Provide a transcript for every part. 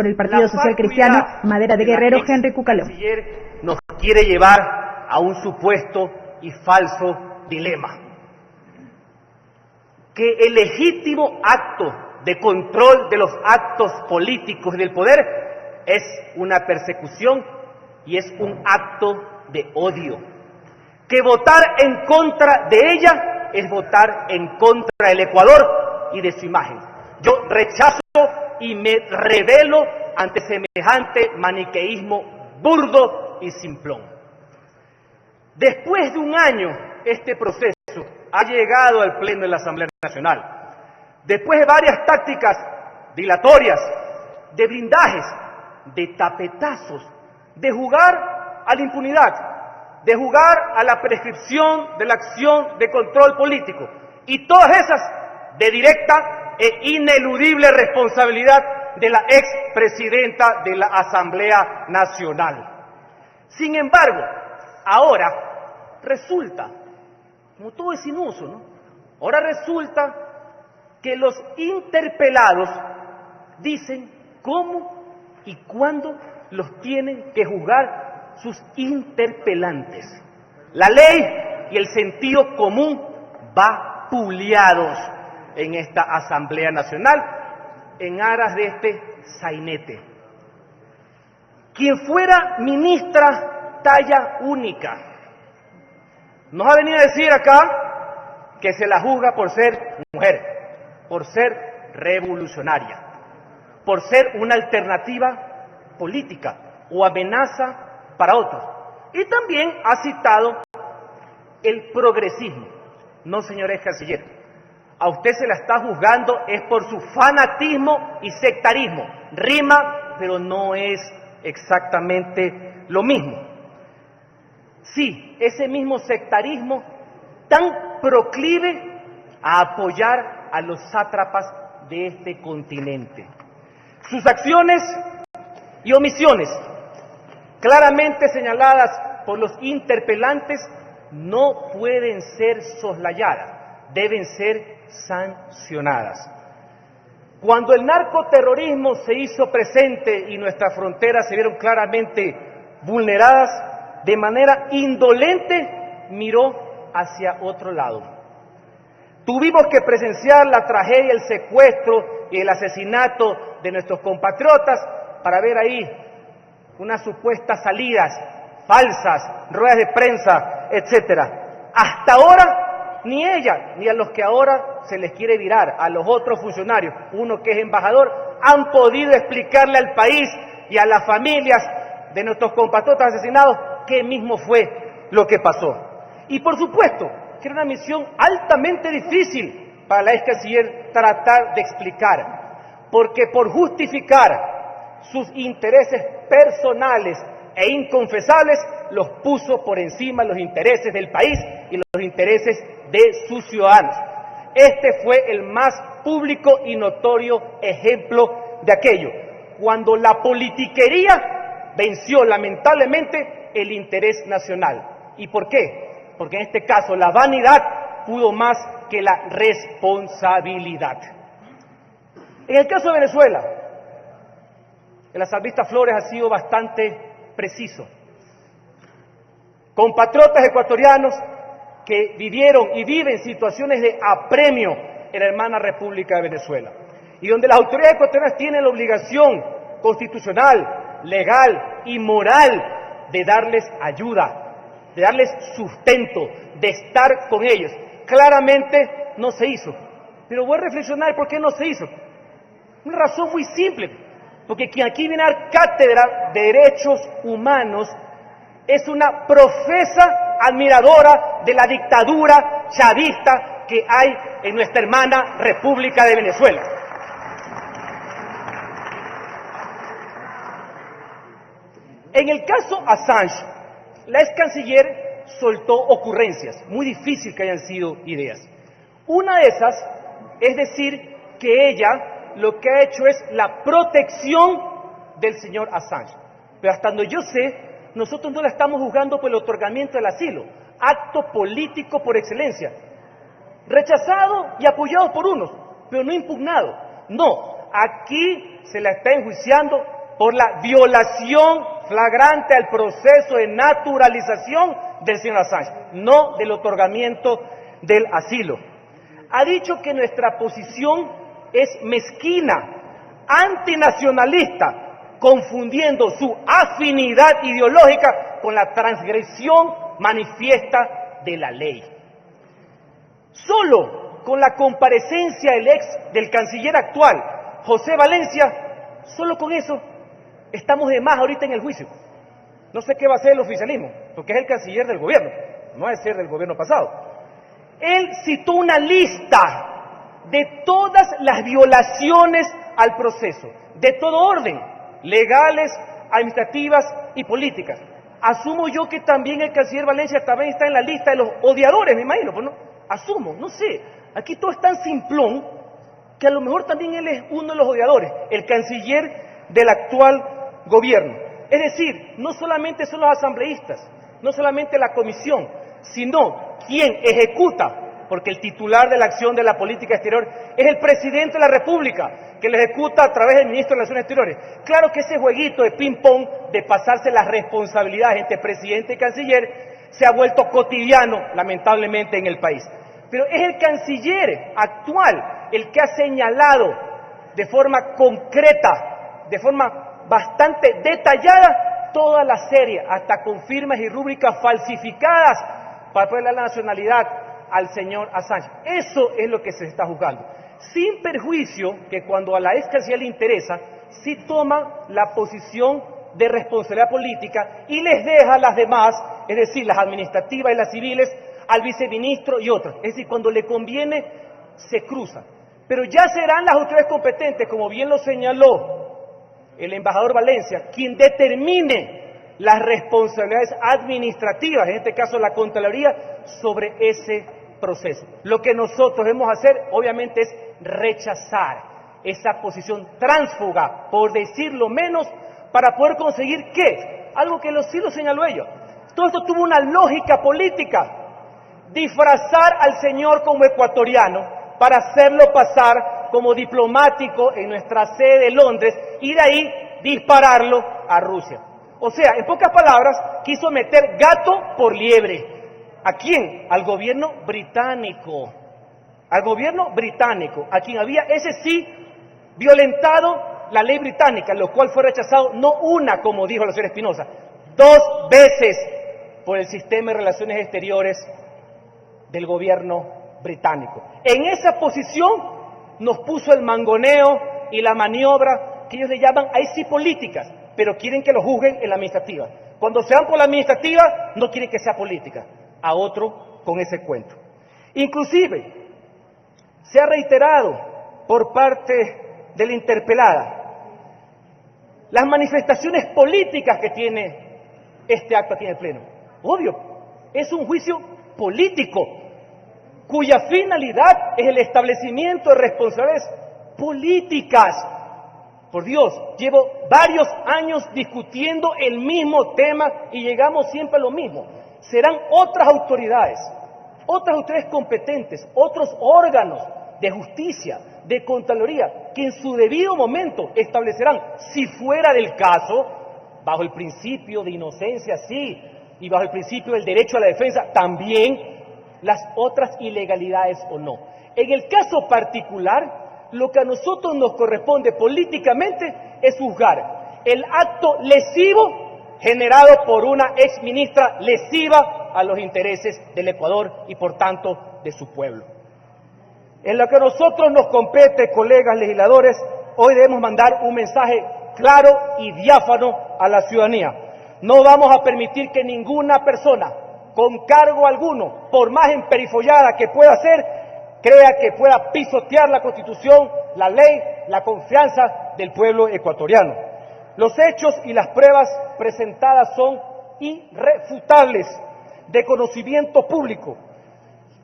por el Partido Social Cristiano, Madera de Guerrero, Henry Cucalón. El canciller nos quiere llevar a un supuesto y falso dilema. Que el legítimo acto de control de los actos políticos y del poder es una persecución y es un acto de odio. Que votar en contra de ella es votar en contra del Ecuador y de su imagen. Yo rechazo y me rebelo ante semejante maniqueísmo burdo y simplón. Después de un año, este proceso ha llegado al Pleno de la Asamblea Nacional. Después de varias tácticas dilatorias, de blindajes, de tapetazos, de jugar a la impunidad, de jugar a la prescripción de la acción de control político, y todas esas de directa e ineludible responsabilidad de la expresidenta de la Asamblea Nacional. Sin embargo, ahora resulta, como todo es sinuoso, ¿no? Ahora resulta que los interpelados dicen cómo y cuándo los tienen que juzgar sus interpelantes. La ley y el sentido común vapuleados en esta Asamblea Nacional en aras de este sainete. Quien fuera ministra talla única nos ha venido a decir acá que se la juzga por ser mujer, por ser revolucionaria, por ser una alternativa política o amenaza para otros. Y también ha citado el progresismo. No, señor ex canciller, a usted se la está juzgando es por su fanatismo y sectarismo. Rima, pero no es exactamente lo mismo. Sí, ese mismo sectarismo tan proclive a apoyar a los sátrapas de este continente. Sus acciones y omisiones, claramente señaladas por los interpelantes, no pueden ser soslayadas, deben ser sancionadas. Cuando el narcoterrorismo se hizo presente y nuestras fronteras se vieron claramente vulneradas, de manera indolente miró hacia otro lado. Tuvimos que presenciar la tragedia, el secuestro y el asesinato de nuestros compatriotas para ver ahí unas supuestas salidas falsas, ruedas de prensa, etcétera. Hasta ahora, ni ella, ni a los que ahora se les quiere virar, a los otros funcionarios, uno que es embajador, han podido explicarle al país y a las familias de nuestros compatriotas asesinados qué mismo fue lo que pasó. Y por supuesto, que era una misión altamente difícil para la ex canciller tratar de explicar, porque por justificar sus intereses personales e inconfesables, los puso por encima de los intereses del país y los intereses de sus ciudadanos. Este fue el más público y notorio ejemplo de aquello, cuando la politiquería venció lamentablemente el interés nacional. ¿Y por qué? Porque en este caso la vanidad pudo más que la responsabilidad. En el caso de Venezuela, el asambleísta Flores ha sido bastante preciso. Compatriotas ecuatorianos que vivieron y viven situaciones de apremio en la hermana República de Venezuela, y donde las autoridades ecuatorianas tienen la obligación constitucional, legal y moral de darles ayuda, de darles sustento, de estar con ellos. Claramente no se hizo, pero voy a reflexionar por qué no se hizo. Una razón muy simple, porque quien aquí viene a dar cátedra de derechos humanos es una profesa admiradora de la dictadura chavista que hay en nuestra hermana República de Venezuela. En el caso Assange, la ex canciller soltó ocurrencias, muy difícil que hayan sido ideas. Una de esas es decir que ella lo que ha hecho es la protección del señor Assange. Pero hasta donde yo sé, nosotros no la estamos juzgando por el otorgamiento del asilo, acto político por excelencia, rechazado y apoyado por unos, pero no impugnado. No, aquí se la está enjuiciando por la violación flagrante al proceso de naturalización del señor Assange, no del otorgamiento del asilo. Ha dicho que nuestra posición es mezquina, antinacionalista, confundiendo su afinidad ideológica con la transgresión manifiesta de la ley. Solo con la comparecencia del canciller actual, José Valencia, solo con eso estamos de más ahorita en el juicio. No sé qué va a hacer el oficialismo, porque es el canciller del gobierno, no va a ser del gobierno pasado. Él citó una lista de todas las violaciones al proceso, de todo orden, legales, administrativas y políticas. Asumo yo que también el canciller Valencia también está en la lista de los odiadores, me imagino, pues no, asumo, no sé. Aquí todo es tan simplón que a lo mejor también él es uno de los odiadores, el canciller del actual gobierno. Es decir, no solamente son los asambleístas, no solamente la comisión, sino quien ejecuta, porque el titular de la acción de la política exterior es el presidente de la República, que lo ejecuta a través del ministro de Relaciones Exteriores. Claro que ese jueguito de ping-pong de pasarse las responsabilidades entre presidente y canciller se ha vuelto cotidiano, lamentablemente, en el país. Pero es el canciller actual el que ha señalado de forma concreta, de forma bastante detallada, toda la serie, hasta con firmas y rúbricas falsificadas para poder dar la nacionalidad al señor Assange. Eso es lo que se está juzgando. Sin perjuicio que cuando a la ex canciller le interesa, sí toma la posición de responsabilidad política y les deja las demás, es decir, las administrativas y las civiles, al viceministro y otros. Es decir, cuando le conviene, se cruza. Pero ya serán las autoridades competentes, como bien lo señaló el embajador Valencia, quien determine las responsabilidades administrativas, en este caso la Contraloría, sobre ese proceso. Lo que nosotros debemos hacer, obviamente, es rechazar esa posición tránsfuga, por decirlo menos, para poder conseguir ¿qué? Algo que sí lo señaló ella. Todo esto tuvo una lógica política. Disfrazar al señor como ecuatoriano para hacerlo pasar como diplomático en nuestra sede de Londres y de ahí dispararlo a Rusia. O sea, en pocas palabras, quiso meter gato por liebre. ¿A quién? Al gobierno británico. Al gobierno británico, a quien había, ese sí, violentado la ley británica, lo cual fue rechazado no una, como dijo la señora Espinosa, 2 veces por el sistema de relaciones exteriores del gobierno británico. En esa posición nos puso el mangoneo y la maniobra que ellos le llaman, ahí sí políticas, pero quieren que lo juzguen en la administrativa. Cuando se van por la administrativa, no quieren que sea política. A otro con ese cuento. Inclusive, se ha reiterado por parte de la interpelada las manifestaciones políticas que tiene este acto aquí en el Pleno. Obvio, es un juicio político, cuya finalidad es el establecimiento de responsabilidades políticas. Por Dios, llevo varios años discutiendo el mismo tema y llegamos siempre a lo mismo. Serán otras autoridades competentes, otros órganos de justicia, de Contraloría, que en su debido momento establecerán, si fuera del caso, bajo el principio de inocencia, sí, y bajo el principio del derecho a la defensa, también, las otras ilegalidades o no. En el caso particular, lo que a nosotros nos corresponde políticamente es juzgar el acto lesivo generado por una exministra lesiva a los intereses del Ecuador y por tanto de su pueblo. En lo que a nosotros nos compete, colegas legisladores, hoy debemos mandar un mensaje claro y diáfano a la ciudadanía. No vamos a permitir que ninguna persona con cargo alguno, por más emperifollada que pueda ser, crea que pueda pisotear la Constitución, la ley, la confianza del pueblo ecuatoriano. Los hechos y las pruebas presentadas son irrefutables, de conocimiento público.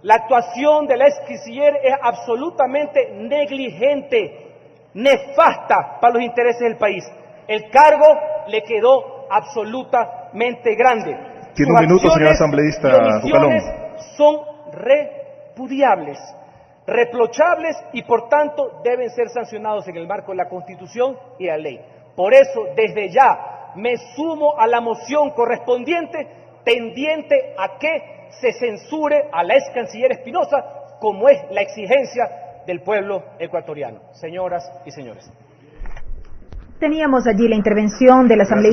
La actuación del ex canciller es absolutamente negligente, nefasta para los intereses del país. El cargo le quedó absolutamente grande. Tiene un minuto, señor asambleísta Jucalón. Son repudiables. reprochables y por tanto deben ser sancionados en el marco de la Constitución y la ley. Por eso, desde ya, me sumo a la moción correspondiente tendiente a que se censure a la ex canciller Espinosa, como es la exigencia del pueblo ecuatoriano. Señoras y señores. Teníamos allí la intervención del asambleísta